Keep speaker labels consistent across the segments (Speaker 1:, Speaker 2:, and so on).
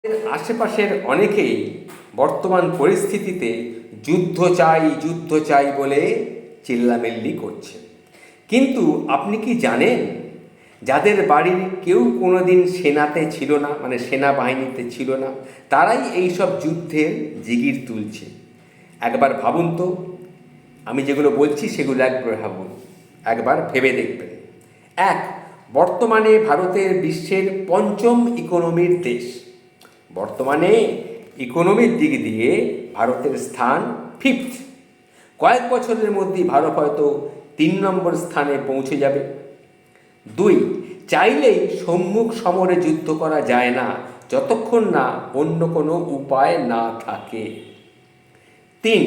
Speaker 1: এর আশেপাশের অনেকেই বর্তমান পরিস্থিতিতে যুদ্ধ চাই বলে চিল্লামিল্লি করছে। কিন্তু আপনি কি জানেন, যাদের বাড়ির কেউ কোনোদিন সেনাতে ছিল না, মানে সেনাবাহিনীতে ছিল না, তারাই এইসব যুদ্ধের জিগির তুলছে। একবার ভাবুন তো, আমি যেগুলো বলছি সেগুলো একবার ভাবুন, একবার ভেবে দেখবেন। এক, বর্তমানে ভারতের বিশ্বের পঞ্চম ইকোনমির দেশ। বর্তমানে ইকোনমির দিক দিয়ে ভারতের স্থান ফিফথ। কয়েক বছরের মধ্যেই ভারত হয়তো 3 নম্বর স্থানে পৌঁছে যাবে। দুই, চাইলেই সম্মুখ সমরে যুদ্ধ করা যায় না যতক্ষণ না অন্য কোনো উপায় না থাকে। তিন,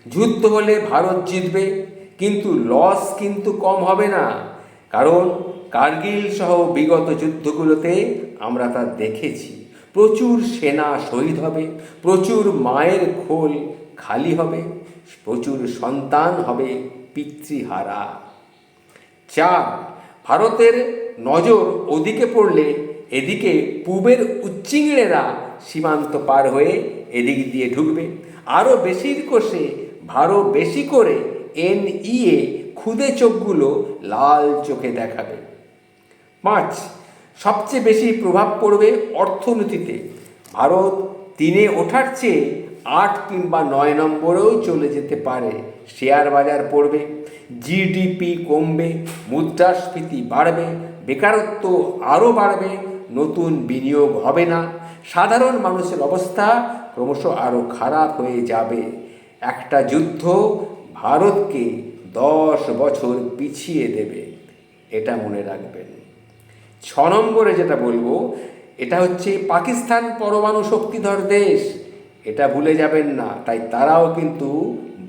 Speaker 1: যুদ্ধ হলে ভারত জিতবে, কিন্তু লস কিন্তু কম হবে না, কারণ কার্গিল সহ বিগত যুদ্ধগুলোতে আমরা তা দেখেছি। প্রচুর সেনা শহীদ হবে, প্রচুর মায়ের খোল খালি হবে, প্রচুর সন্তান হবে পিতৃহারা। চার, ভারতের নজর ওদিকে পড়লে এদিকে পূবের উচ্চিংড়েরা সীমান্ত পার হয়ে এদিক দিয়ে ঢুকবে। আরও বেশির কোষে বেশি করে এনইএ খুদে চোখগুলো লাল চোখে দেখাবে। পাঁচ, সবচেয়ে বেশি প্রভাব পড়বে অর্থনীতিতে। ভারত 3-এ ওঠার চেয়ে 8 কিংবা 9 নম্বরেও চলে যেতে পারে। শেয়ার বাজার পড়বে, জিডিপি কমবে, মুদ্রাস্ফীতি বাড়বে, বেকারত্ব আরও বাড়বে, নতুন বিনিয়োগ হবে না, সাধারণ মানুষের অবস্থা ক্রমশ আরও খারাপ হয়ে যাবে। একটা যুদ্ধ ভারতকে 10 বছর পিছিয়ে দেবে, এটা মনে রাখবেন। 6 নম্বরে যেটা বলবো, এটা হচ্ছে পাকিস্তান পরমাণু শক্তিধর দেশ, এটা ভুলে যাবেন না। তাই তারাও কিন্তু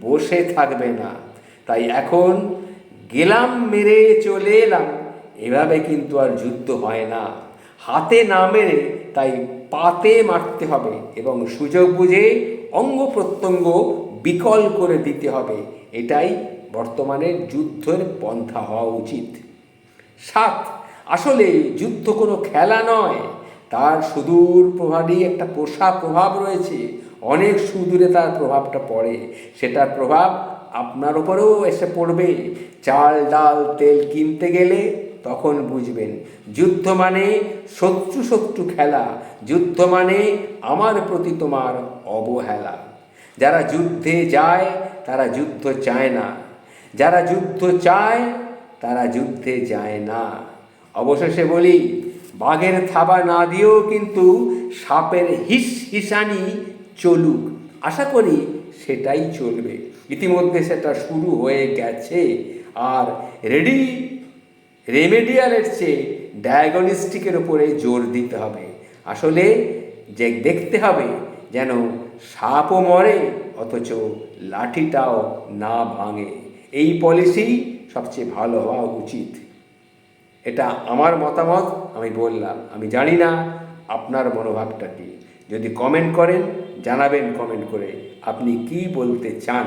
Speaker 1: বসে থাকবে না। তাই এখন গেলাম মেরে চলে এলাম, এভাবে কিন্তু আর যুদ্ধ হয় না। হাতে না মেরে তাই পাতে মারতে হবে এবং সুযোগ বুঝে অঙ্গ প্রত্যঙ্গ বিকল করে দিতে হবে। এটাই বর্তমানে যুদ্ধের পন্থা হওয়া উচিত। 7, আসলে যুদ্ধ কোনো খেলা নয়, তার সুদূর প্রভাবী একটা পোষা প্রভাব রয়েছে। অনেক সুদূরে তার প্রভাবটা পড়ে, সেটার প্রভাব আপনার উপরেও এসে পড়বে। চাল ডাল তেল কিনতে গেলে তখন বুঝবেন যুদ্ধ মানে শত্রু খেলা, যুদ্ধ মানে আমার প্রতি তোমার অবহেলা। যারা যুদ্ধে যায় তারা যুদ্ধ চায় না, যারা যুদ্ধ চায় তারা যুদ্ধে যায় না। অবশেষে বলি, বাঘের থাবা না দিয়েও কিন্তু সাপের হিসানি চলুক। আশা করি সেটাই চলবে, ইতিমধ্যে সেটা শুরু হয়ে গেছে। আর রেমেডিয়ালের চেয়ে ডায়াগনস্টিকের ওপরে জোর দিতে হবে। আসলে যে দেখতে হবে যেন সাপও মরে অথচ লাঠিটাও না ভাঙে। এই পলিসি সবচেয়ে ভালো হওয়া উচিত। এটা আমার মতামত, আমি বললাম। আমি জানি না আপনার মনোভাবটা কী। যদি কমেন্ট করেন জানাবেন, কমেন্ট করে আপনি কি বলতে চান।